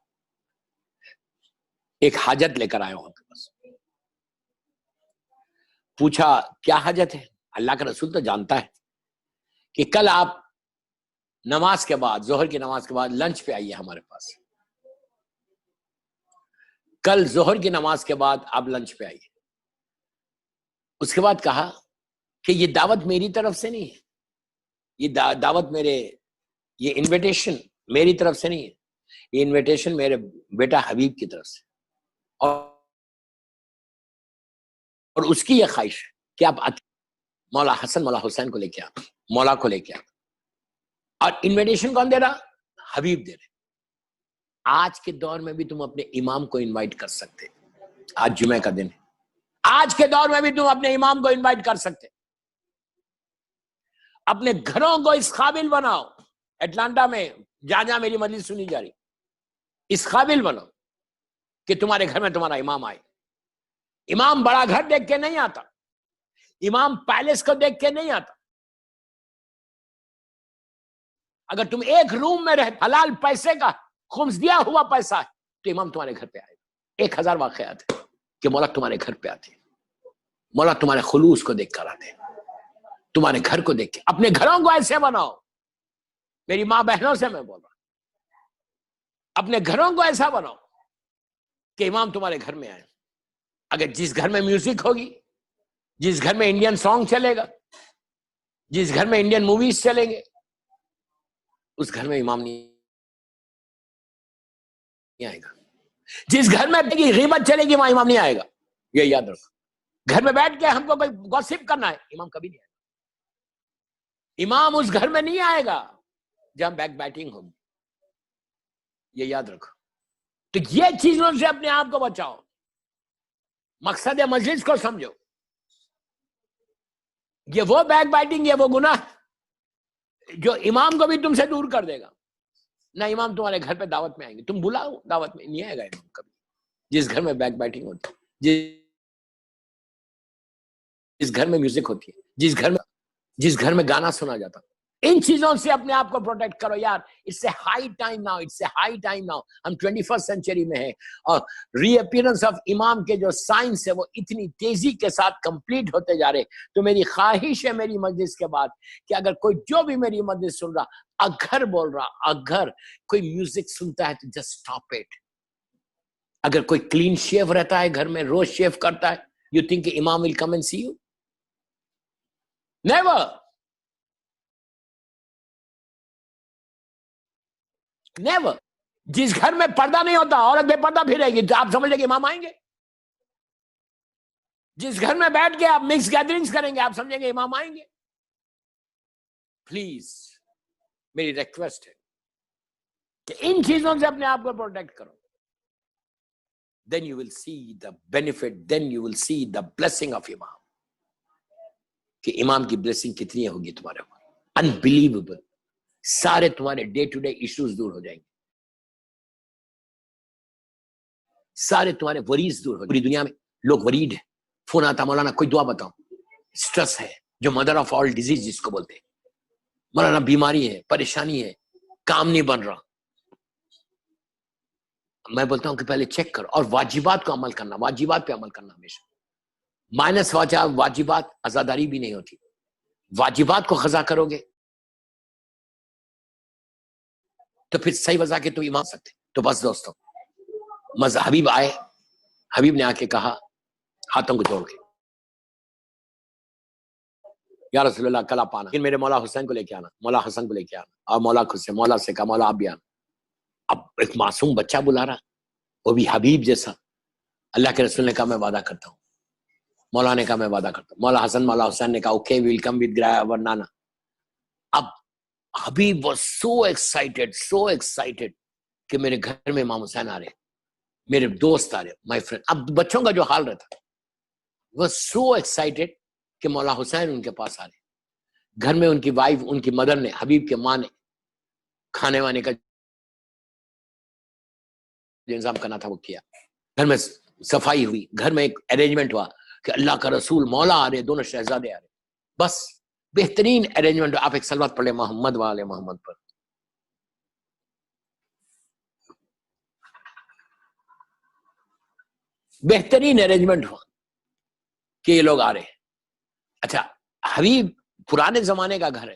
ایک حاجت لے کر آیا ہوں۔ پوچھا کیا حاجت ہے؟ اللہ کا رسول تو جانتا ہے کہ کل آپ نماز کے بعد، ظہر کی نماز کے بعد لنچ پہ آئیے ہمارے پاس. کل ظہر کی نماز کے بعد آپ لنچ پہ آئیے. اس کے بعد کہا کہ یہ دعوت میری طرف سے نہیں ہے، یہ دعوت یہ انویٹیشن میری طرف سے نہیں ہے، یہ انویٹیشن میرے بیٹا حبیب کی طرف سے، اور اس کی یہ خواہش ہے کہ آپ مولا حسن مولا حسین کو لے کے آ، مولا کو لے کے آ. اور انویٹیشن کون دے رہا؟ حبیب دے رہے. آج کے دور میں بھی تم اپنے امام کو انوائٹ کر سکتے. آج جمعہ کا دن ہے، آج کے دور میں بھی تم اپنے امام کو انوائٹ کر سکتے. اپنے گھروں کو اس قابل بناؤ. اٹلانٹا میں جہاں میری مجلس سنی جا رہی، اس قابل بنو کہ تمہارے گھر میں تمہارا امام آئے. امام بڑا گھر دیکھ کے نہیں آتا، امام پیلس کو دیکھ کے نہیں آتا. اگر تم ایک روم میں رہتے، حلال پیسے کا خمس دیا ہوا پیسہ ہے، تو امام تمہارے گھر پہ آئے گا. 1000 واقعات ہیں کہ مولا تمہارے گھر پہ آتے ہیں، مولا تمہارے خلوص کو دیکھ کر آتے ہیں، تمہارے گھر کو دیکھ کے. اپنے گھروں کو ایسے بناؤ. میری ماں بہنوں سے میں بول رہا ہوں، اپنے گھروں کو ایسا بناؤ کہ امام تمہارے گھر میں آئے. اگر جس گھر میں میوزک ہوگی، جس گھر میں انڈین سانگ چلے گا، جس گھر میں انڈین موویز چلیں گے، اس گھر میں امام نہیں آئے گا. جس گھر میں غیبت چلے گی، وہاں امام نہیں آئے گا. یہ یاد رکھو. گھر میں بیٹھ کے ہم کو کوئی گوسپ کرنا ہے، امام کبھی نہیں آئے گا. امام اس گھر میں نہیں آئے گا جہاں بیک بیٹنگ ہوگی. یہ یاد رکھو. تو یہ چیزوں سے اپنے آپ کو بچاؤ. مقصد مجلس کو سمجھو. یہ وہ بیک بائٹنگ، یہ وہ گناہ جو امام کو بھی تم سے دور کر دے گا. نہ امام تمہارے گھر پہ دعوت میں آئیں گے. تم بلاؤ، دعوت میں نہیں آئے گا امام کبھی. جس گھر میں بیک بائٹنگ ہوتی ہے، جس گھر میں میوزک ہوتی ہے، جس گھر میں گانا سنا جاتا، ان چیزوں سے اپنے آپ کو پروٹیکٹ کرو یار. It's a high time now, it's a high time now. ہم 21st سینچری میں ہیں، اور ری اپیرنس آف امام کے جو سائنس ہے وہ اتنی تیزی کے ساتھ کمپلیٹ ہوتے جا رہے. تو میری خواہش ہے میری مجلس کے بعد کہ اگر کوئی جو بھی میری مجلس سن رہا، اگر بول رہا، اگر کوئی میوزک سنتا ہے تو جسٹ اسٹاپ اٹ. اگر کوئی کلین شیو رہتا ہے گھر میں، روز شیو کرتا ہے، یو تھنک کہ Imam will come and see you? Never. Never. جس گھر میں پردہ نہیں ہوتا، عورت بے پردہ پھرے گی، تو آپ سمجھ لیں کہ امام آئیں گے؟ جس گھر میں بیٹھ کے آپ مکس گیدرنگز کریں گے، آپ سمجھیں گے امام آئیں گے؟ پلیز میری ریکویسٹ ہے کہ ان چیزوں سے اپنے آپ کو پروٹیکٹ کرو. then you will see the benefit, then you will see the blessing of امام. کہ امام کی بلیسنگ کتنی ہوگی تمہارے اوپر، unbelievable. سارے تمہارے ڈے ٹو ڈے ایشوز دور ہو جائیں گے، سارے تمہارے وریز دور ہو جائیں گے. پوری دنیا میں لوگ وریڈ ہیں. فون آتا، مولانا کوئی دعا بتاؤ. سٹریس ہے جو مدر آف آل ڈیزیز جس کو بولتے ہیں. مولانا بیماری ہے، پریشانی ہے، کام نہیں بن رہا. میں بولتا ہوں کہ پہلے چیک کرو، اور واجبات کو عمل کرنا، واجبات پہ عمل کرنا ہمیشہ. مائنس واجبات عزاداری بھی نہیں ہوتی. واجبات کو قضا کرو گے تو پھر صحیح وضع کے تو امام سکتے. تو بس دوستوں، حبیب آئے، حبیب نے آ کے کہا ہاتھوں کو جوڑ کے، یا رسول اللہ کل آپ آنا، میرے مولا حسین کو لے کے آنا، مولا حسن کو لے کے آنا. اور مولا خود سے، مولا سے کہا مولا آپ بھی آنا. اب ایک معصوم بچہ بلا رہا، وہ بھی حبیب جیسا. اللہ کے رسول نے کہا میں وعدہ کرتا ہوں. مولا نے کہا میں وعدہ کرتا ہوں. مولا حسن مولا حسین نے کہا اوکے ویل کم ود اور نانا. اب حبیب واز سو ایکسائٹیڈ کہ میرے گھر میں امام حسین آ رہے، میرے دوست آ رہے، مائی فرینڈ. اب بچوں کا جو حال رہتا، وہ سو ایکسائٹیڈ کہ مولا حسین ان کے پاس آ رہے. گھر میں ان کی وائف، ان کی مدر نے، حبیب کے ماں نے کھانے وانے کا جو انتظام کرنا تھا وہ کیا. گھر میں صفائی ہوئی، گھر میں ایک ارینجمنٹ ہوا کہ اللہ کا رسول مولا آ رہے، دونوں شہزادے آ رہے. بس بہترین ارینجمنٹ. آپ ایک صلوات پڑھ لیں محمد والے محمد پر. بہترین ارینجمنٹ ہوا کہ یہ لوگ آ رہے ہیں. اچھا، حبیب پرانے زمانے کا گھر ہے،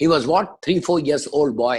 He was what 3-4 years old boy,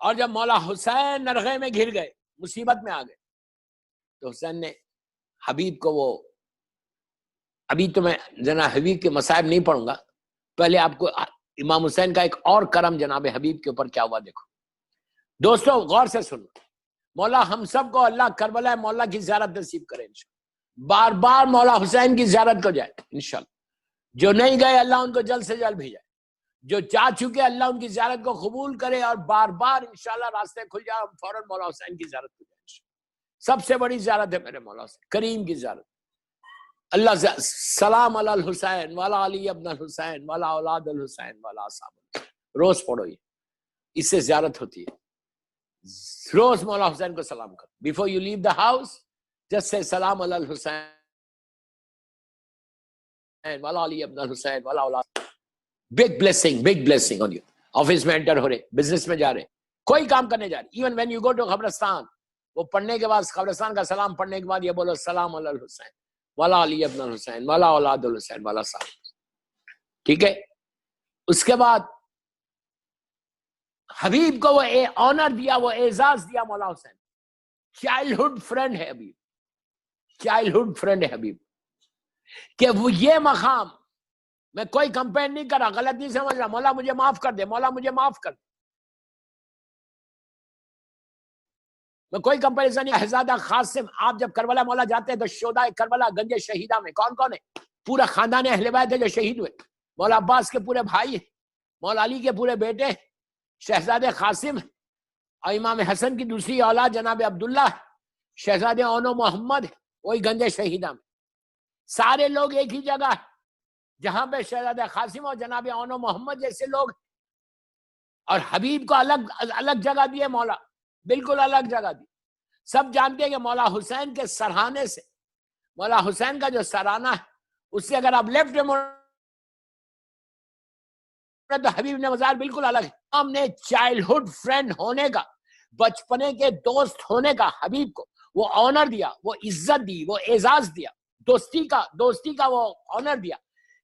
اور جب مولا حسین نرغے میں گر گئے، مصیبت میں آ گئے، تو حسین نے حبیب کو وہ، ابھی تو میں جناب حبیب کے مصائب نہیں پڑھوں گا، پہلے آپ کو امام حسین کا ایک اور کرم جناب حبیب کے اوپر کیا ہوا دیکھو دوستو، غور سے سنو. مولا ہم سب کو اللہ کربلا مولا کی زیارت نصیب کرے انشاءاللہ، بار بار مولا حسین کی زیارت کو جائے انشاءاللہ. جو نہیں گئے اللہ ان کو جلد سے جلد بھیجائے، جو جا چکے اللہ ان کی زیارت کو قبول کرے، اور بار بار انشاءاللہ راستے کھل جائے، ہم فوراً مولا حسین کی زیارت کو جائیں. سب سے بڑی زیارت ہے میرے مولا حسین کریم کی زیارت. اللہ سلام علی الحسین والا علی ابن الحسین والا اولاد الحسین والا صاحب، روز پڑھو، یہ اس سے زیارت ہوتی ہے. روز مولا حسین کو سلام کرو. Before you leave the house just سے سلام علی الحسین والا علی ابن الحسین والا اولاد. Big blessing on you. Office میں انٹر ہو رہے، بزنس میں جا رہے، کوئی کام کرنے جا رہے، even when you go to قبرستان، وہ پڑھنے کے بعد قبرستان کا سلام پڑھنے کے بعد یہ بولو سلام علی الحسین والا علی ابن الحسین والا اولاد الحسین والا صاحب. ٹھیک ہے. اس کے بعد حبیب کو وہ آنر دیا، وہ اعزاز دیا مولا حسین. چائلڈہڈ فرینڈ ہے حبیب، چائلڈہڈ فرینڈ ہے حبیب، کہ وہ یہ مقام، میں کوئی کمپیئر نہیں کر رہا، غلط نہیں سمجھ رہا، مولا مجھے معاف کر دے، مولا مجھے معاف کر دے، میں کوئی کمپیریزن نہیں. شہزادہ قاسم، آپ جب کربلا مولا جاتے ہیں تو شہداء کربلا گنج شہیدہ میں کون کون ہے؟ پورا خاندان اہل بیت ہے جو شہید ہوئے. مولا عباس کے پورے بھائی، مولا علی کے پورے بیٹے، شہزادہ قاسم اور امام حسن کی دوسری اولاد جناب عبداللہ، شہزادہ اونو محمد، وہی گنج شہیدہ میں. سارے لوگ ایک ہی جگہ جہاں پہ شہزادہ قاسم اور جناب اونو محمد جیسے لوگ، اور حبیب کو الگ الگ جگہ دیے مولا، بالکل الگ جگہ دی. سب جانتے ہیں کہ مولا حسین کے سرہانے سے، مولا حسین کا جو سرانہ ہے اس سے اگر آپ لیفٹ تو حبیب نے مزار بالکل الگ ہے. ہم نے چائلڈہڈ فرینڈ ہونے کا، بچپنے کے دوست ہونے کا حبیب کو وہ آنر دیا، وہ عزت دی، وہ اعزاز دیا، دوستی کا وہ آنر دیا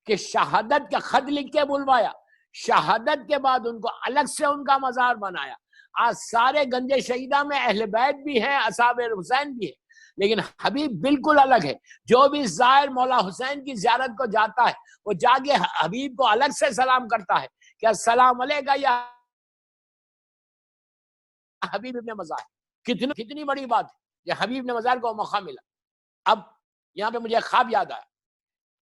کہ شہادت کا خط لکھ کے بلوایا، شہادت کے بعد ان کو الگ سے ان کا مزار بنایا. آج سارے گنج شہیدہ میں اہل بیت بھی ہیں، اصحاب حسین بھی ہیں، لیکن حبیب بالکل الگ ہے. جو بھی زائر مولا حسین کی زیارت کو جاتا ہے وہ جا کے حبیب کو الگ سے سلام کرتا ہے کہ السلام علیکہ یا حبیب ابن مزار. کتنی بڑی بات ہے کہ حبیب ابن مزار کو موقع ملا. اب یہاں پہ مجھے خواب یاد آیا،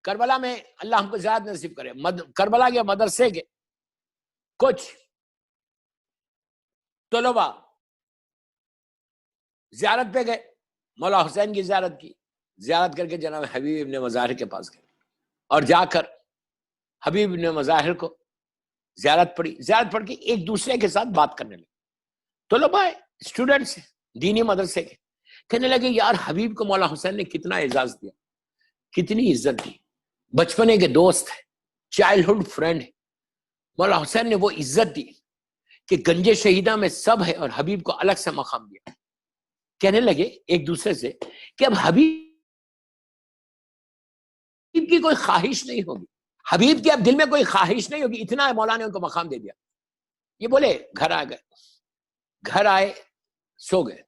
کربلا میں اللہ ہم کو زیادہ نصیب کرے، کربلا کے مدرسے کے کچھ طلباء زیارت پہ گئے، مولا حسین کی زیارت کی، زیارت کر کے جناب حبیب ابن مظاہر کے پاس گئے، اور جا کر حبیب ابن مظاہر کو زیارت پڑھی. زیارت پڑھ کے ایک دوسرے کے ساتھ بات کرنے لگے. طلباء اسٹوڈنٹس دینی مدرسے کے، کہنے لگے یار حبیب کو مولا حسین نے کتنا اعزاز دیا، کتنی عزت دی، بچپنے کے دوست ہیں، چائلڈہڈ فرینڈ ہے. مولا حسین نے وہ عزت دی کہ گنج شہیدہ میں سب ہے اور حبیب کو الگ سے مقام دیا. کہنے لگے ایک دوسرے سے کہ اب حبیب کی کوئی خواہش نہیں ہوگی، حبیب کے اب دل میں کوئی خواہش نہیں ہوگی، اتنا مولا نے ان کو مقام دے دیا. یہ بولے گھر آ گئے، گھر آئے، سو گئے.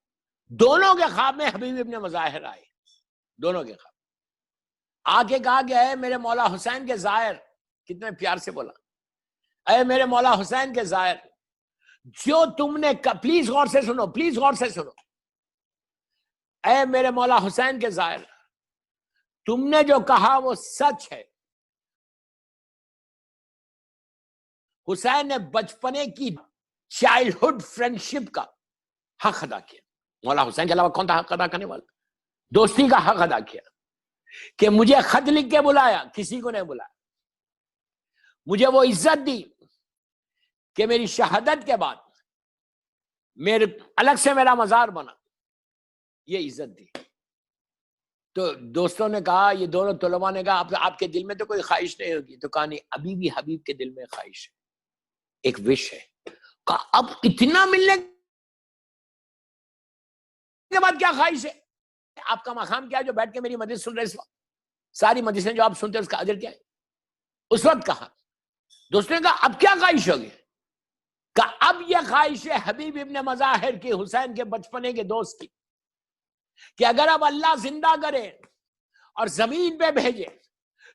دونوں کے خواب میں حبیب ابن مظاہر آئے، دونوں کے خواب آ کے کہا کہ اے میرے مولا حسین کے زائر، کتنے پیار سے بولا، اے میرے مولا حسین کے زائر، جو تم نے پلیز غور سے سنو، پلیز غور سے سنو، اے میرے مولا حسین کے زائر، تم نے جو کہا وہ سچ ہے. حسین نے بچپنے کی چائلڈہڈ فرینڈشپ کا حق ادا کیا. مولا حسین کے علاوہ کون تھا حق ادا کرنے والا؟ دوستی کا حق ادا کیا کہ مجھے خط لکھ کے بلایا، کسی کو نہیں بلایا. مجھے وہ عزت دی کہ میری شہادت کے بعد میرے الگ سے میرا مزار بنا، یہ عزت دی. تو دوستوں نے کہا، یہ دونوں طلباء نے کہا آپ کے دل میں تو کوئی خواہش نہیں ہوگی. تو کہا نہیں، ابھی بھی حبیب کے دل میں خواہش ہے، ایک وش ہے. کہا اب اتنا ملنے کے بعد کیا خواہش ہے؟ آپ کا مقام کیا ہے جو بیٹھ کے میری مجلس سن رہے اس وقت؟ ساری مجلسیں جو آپ سنتے ہیں اس کا اجر کیا ہے؟ اس وقت کہا. دوستوں نے کہا اب کیا خواہش ہوگی؟ کہ اب یہ خواہش ہے حبیب ابن مظاہر کی، حسین کے بچپنے کے دوست کی، کہ اگر اب اللہ زندہ کرے اور زمین پہ بھیجے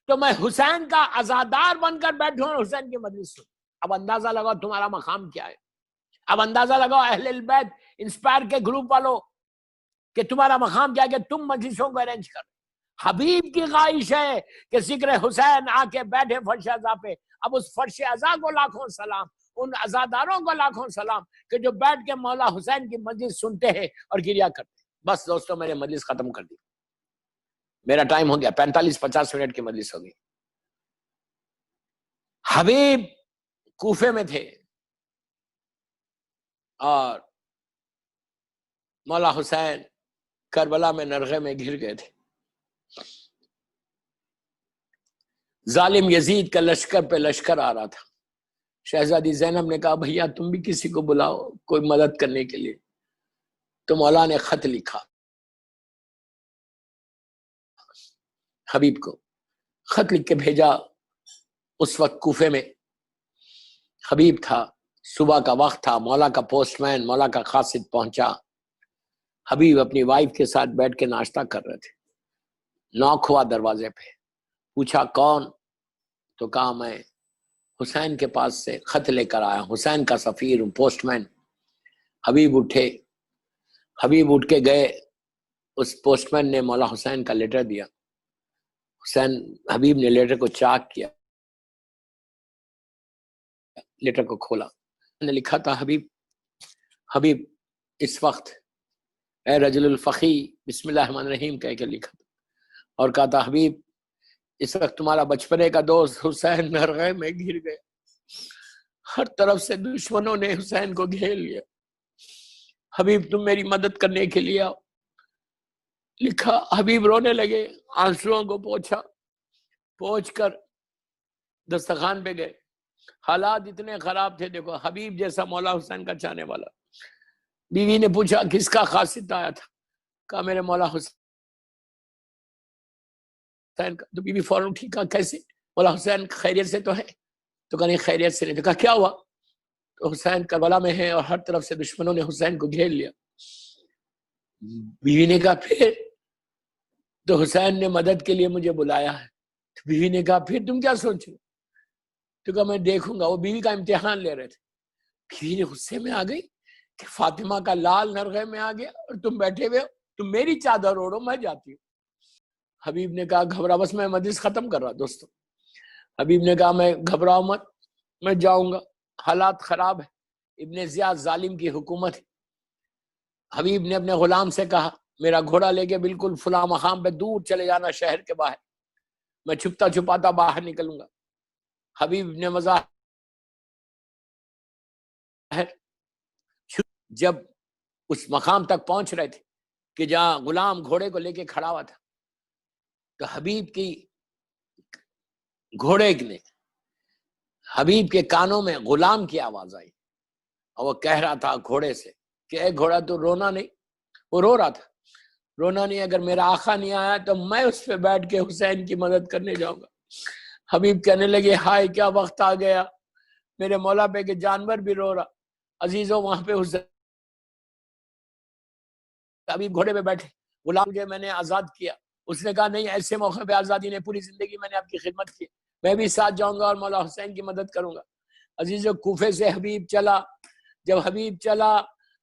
تو میں حسین کا عزادار بن کر بیٹھوں اور حسین کی مجلس سنوں۔ اب اندازہ لگاؤ تمہارا مقام کیا ہے، اب اندازہ لگاؤ اہل البیت انسپائر کے گروپ والوں کہ تمہارا مقام کیا ہے کہ تم مجلسوں کو ارینج کر۔ حبیب کی خواہش ہے کہ ذکر حسین آ کے بیٹھے فرش عزا پہ۔ اب اس فرش عزا کو لاکھوں سلام، ان عزاداروں کو لاکھوں سلام کہ جو بیٹھ کے مولا حسین کی مجلس سنتے ہیں اور گریا کرتے ہیں۔ بس دوستوں میں نے مجلس ختم کر دی، میرا ٹائم ہو گیا، 45-50 منٹ کی مجلس ہو گئی۔ حبیب کوفے میں تھے اور مولا حسین کربلا میں نرغے میں گر گئے تھے۔ ظالم یزید کا لشکر پہ لشکر آ رہا تھا۔ شہزادی زینب نے کہا بھیا تم بھی کسی کو بلاؤ کوئی مدد کرنے کے لیے۔ تو مولا نے خط لکھا حبیب کو، خط لکھ کے بھیجا۔ اس وقت کوفے میں حبیب تھا، صبح کا وقت تھا، مولا کا پوسٹ مین، مولا کا قاصد پہنچا۔ حبیب اپنی وائف کے ساتھ بیٹھ کے ناشتہ کر رہے تھے، ناک ہوا دروازے پہ، پوچھا کون؟ تو کہا میں حسین کے پاس سے خط لے کر آیا، حسین کا سفیر ہوں، پوسٹ مین۔ حبیب اٹھے، حبیب اٹھ کے گئے، اس پوسٹ مین نے مولا حسین کا لیٹر دیا۔ حبیب نے لیٹر کو چاک کیا، لیٹر کو کھولا، نے لکھا تھا حبیب اس وقت اے رجل الفقی بسم اللہ الرحمن الرحیم کہہ کے لکھا تھا، اور کہا تھا حبیب اس وقت تمہارا بچپنے کا دوست حسین نرغے میں گر گیا، ہر طرف سے دشمنوں نے حسین کو گھیر لیا، حبیب تم میری مدد کرنے کے لیے آؤ۔ لکھا، حبیب رونے لگے، آنسوؤں کو پوچھ کر دسترخوان پہ گئے۔ حالات اتنے خراب تھے، دیکھو حبیب جیسا مولا حسین کا چاہنے والا۔ بیوی نے پوچھا کس کا قاصد آیا تھا؟ کہا میرے مولا حسین کا۔ تو بیوی فوراً اٹھی، کہا کیسے؟ مولا حسین خیریت سے تو ہے؟ تو کہا نہیں خیریت سے نہیں۔ تو کہا کیا ہوا؟ تو حسین کربلا میں ہے اور ہر طرف سے دشمنوں نے حسین کو گھیر لیا۔ بیوی نے کہا پھر؟ تو حسین نے مدد کے لیے مجھے بلایا ہے۔ تو بیوی نے کہا پھر تم کیا سوچ رہے؟ تو کہا میں دیکھوں گا۔ وہ بیوی کا امتحان لے رہے تھے۔ بیوی نے غصے میں آ گئی کہ فاطمہ کا لال نرغے میں آ گیا اور تم بیٹھے ہوئے ہو، تم میری چادر اوڑھو میں جاتی ہوں۔ حبیب نے کہا گھبرا، بس میں مجلس ختم کر رہا دوستوں۔ حبیب نے کہا میں گھبراؤ مت، میں جاؤں گا، حالات خراب ہے، ابن زیاد ظالم کی حکومت ہے۔ حبیب نے اپنے غلام سے کہا میرا گھوڑا لے کے بالکل فلاں مقام پہ دور چلے جانا شہر کے باہر، میں چھپتا چھپاتا باہر نکلوں گا۔ حبیب نے مظاہر جب اس مقام تک پہنچ رہے تھے کہ جہاں غلام گھوڑے کو لے کے کھڑا ہوا تھا، تو حبیب کی گھوڑے نے حبیب کے کانوں میں غلام کی آواز آئی اور وہ کہہ رہا تھا گھوڑے سے کہ اے گھوڑا تو رونا نہیں۔ وہ رو رہا تھا، رونا نہیں، اگر میرا آقا نہیں آیا تو میں اس پہ بیٹھ کے حسین کی مدد کرنے جاؤں گا۔ حبیب کہنے لگے ہائے کیا وقت آ گیا میرے مولا پہ کہ جانور بھی رو رہا۔ عزیزوں وہاں پہ حسین حبیب گھوڑے پہ بیٹھے، غلام کے میں نے آزاد کیا۔ اس نے کہا نہیں، ایسے موقع پہ آزادی نے، پوری زندگی میں نے آپ کی خدمت کی، میں بھی ساتھ جاؤں گا اور مولا حسین کی مدد کروں گا۔ عزیزوں کوفے سے حبیب چلا، جب حبیب چلا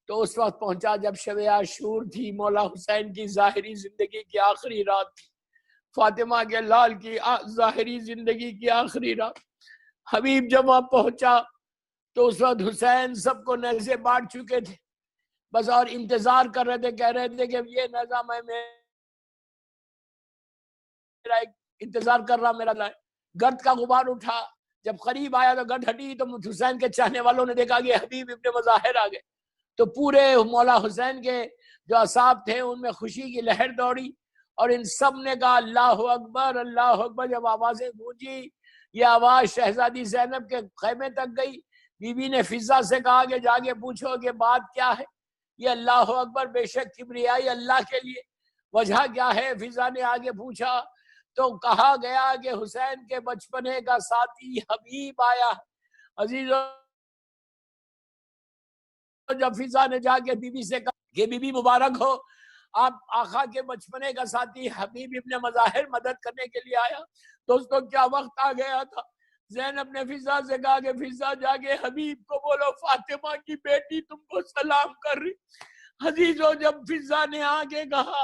تو اس وقت پہنچا جب شب عاشور تھی، مولا حسین کی ظاہری زندگی کی آخری رات تھی، فاطمہ کے لال کی ظاہری زندگی کی آخری رات۔ حبیب جب وہاں پہنچا تو اس وقت حسین سب کو نیزے بانٹ چکے تھے، بس اور انتظار کر رہے تھے، کہہ رہے تھے کہ یہ نیزہ میں میرا ایک انتظار کر رہا میرا لائے۔ گرد کا غبار اٹھا، جب قریب آیا تو گرد ہٹی تو حسین کے چاہنے والوں نے دیکھا کہ حبیب ابن مظاہر آ گئے، تو پورے مولا حسین کے جو اصحاب تھے ان میں خوشی کی لہر دوڑی اور ان سب نے کہا اللہ اکبر اللہ اکبر۔ جب آوازیں گونجی، یہ آواز شہزادی زینب کے خیمے تک گئی۔ بی بی نے فضا سے کہا کہ جا کے پوچھو کہ بات کیا ہے، یہ اللہ اکبر بے شک کبریائی اللہ کے لیے، وجہ کیا ہے؟ فضا نے آگے پوچھا تو کہا گیا کہ حسین کے بچپنے کا ساتھی حبیب آیا۔ عزیزوں جب فضا نے جا کے بی بی سے کہا کہ بی بی مبارک ہو، آپ آقا کے بچپنے کا ساتھی حبیب ابن مظاہر مدد کرنے کے لیے آیا۔ دوستو کیا وقت آ گیا تھا، زینب نے فضا سے کہا کہ فضا جا کے حبیب کو بولو فاطمہ کی بیٹی تم کو سلام کر رہی۔ عزیزو جب فضا نے آ کے کہا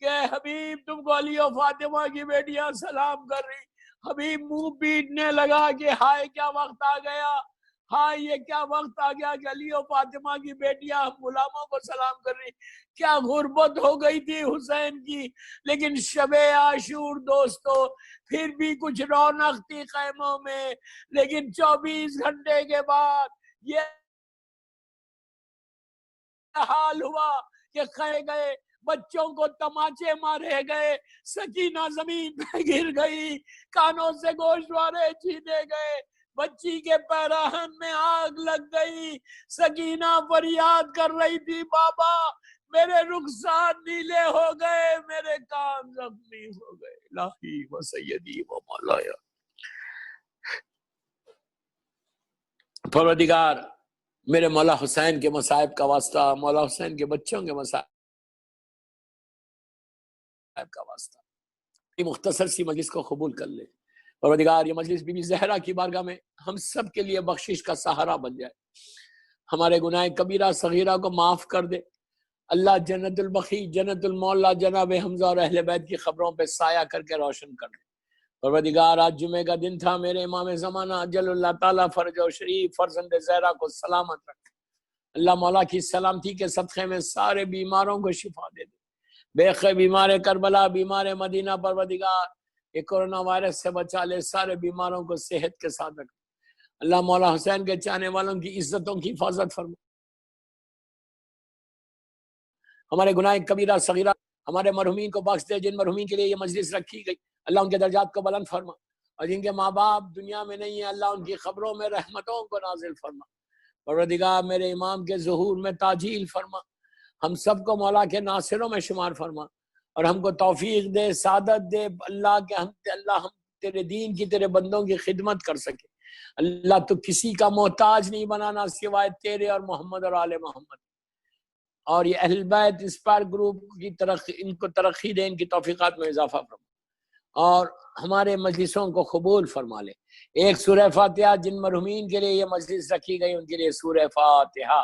کہ حبیب تم کو علی و فاطمہ کی بیٹیاں سلام کر رہی، حبیب منہ پیٹنے لگا کہ ہائے کیا وقت آ گیا، ہاں یہ کیا وقت آ گیا کہ علی و فاطمہ کی بیٹیاں غلاموں کو سلام کر رہی۔ کیا غربت ہو گئی تھی حسین کی، لیکن شب عاشور دوستو پھر بھی کچھ رونق تھی خیموں میں، لیکن 24 گھنٹے کے بعد یہ حال ہوا کہ کھائے گئے، بچوں کو تماچے مارے گئے، سکینہ زمین پہ گر گئی، کانوں سے گوشوارے چھینے گئے، بچی کے پیراہن میں آگ لگ گئی، سکینہ فریاد کر رہی تھی بابا میرے رخسار نیلے ہو گئے، میرے کان زخمی ہو گئے۔ الہی و سیدی و مولایا، پروردگار میرے مولا حسین کے مصائب کا واسطہ، مولا حسین کے بچوں کے مصائب کا واسطہ یہ مختصر سی مجلس کو قبول کر لے۔ پروردگار یہ مجلس بی بی زہرا کی بارگاہ میں ہم سب کے لیے بخشش کا سہارا بن جائے، ہمارے گناہ کبیرہ صغیرہ کو معاف کر دے۔ اللہ جنت البقیع جنت المولا جناب حمزہ اور اہل بیت کی خبروں پہ سایہ کر کے روشن کر دے۔ پروردگار آج جمعے کا دن تھا، میرے امام زمانہ اجل اللہ تعالیٰ فرج و شریف فرزند زہرا کو سلامت رکھ۔ اللہ مولا کی سلامتی کے صدقے میں سارے بیماروں کو شفا دے دے، بے خیر بیمار کربلا، بیمار مدینہ، پروردگار یہ کورونا وائرس سے بچا لے، سارے بیماروں کو صحت کے ساتھ رکھ۔ اللہ مولا حسین کے چاہنے والوں کی عزتوں کی حفاظت فرما، ہمارے گناہ کبیرہ صغیرہ ہمارے مرحومین کو بخش دے، جن مرحومین کے لیے یہ مجلس رکھی گئی اللہ ان کے درجات کو بلند فرما، اور جن کے ماں باپ دنیا میں نہیں ہیں اللہ ان کی خبروں میں رحمتوں کو نازل فرما۔ پروردگار میرے امام کے ظہور میں تعجیل فرما، ہم سب کو مولا کے ناصروں میں شمار فرما، اور ہم کو توفیق دے، سعادت دے اللہ کہ ہم تیرے دین کی، تیرے بندوں کی خدمت کر سکے۔ اللہ تو کسی کا محتاج نہیں بنانا سوائے تیرے اور محمد اور آل محمد، اور یہ اہل بیت اسپائر گروپ کی ترقی، ان کو ترقی دے، ان کی توفیقات میں اضافہ فرما، اور ہمارے مجلسوں کو قبول فرما لے۔ ایک سورہ فاتحہ جن مرحومین کے لیے یہ مجلس رکھی گئی ان کے لیے سورہ فاتحہ۔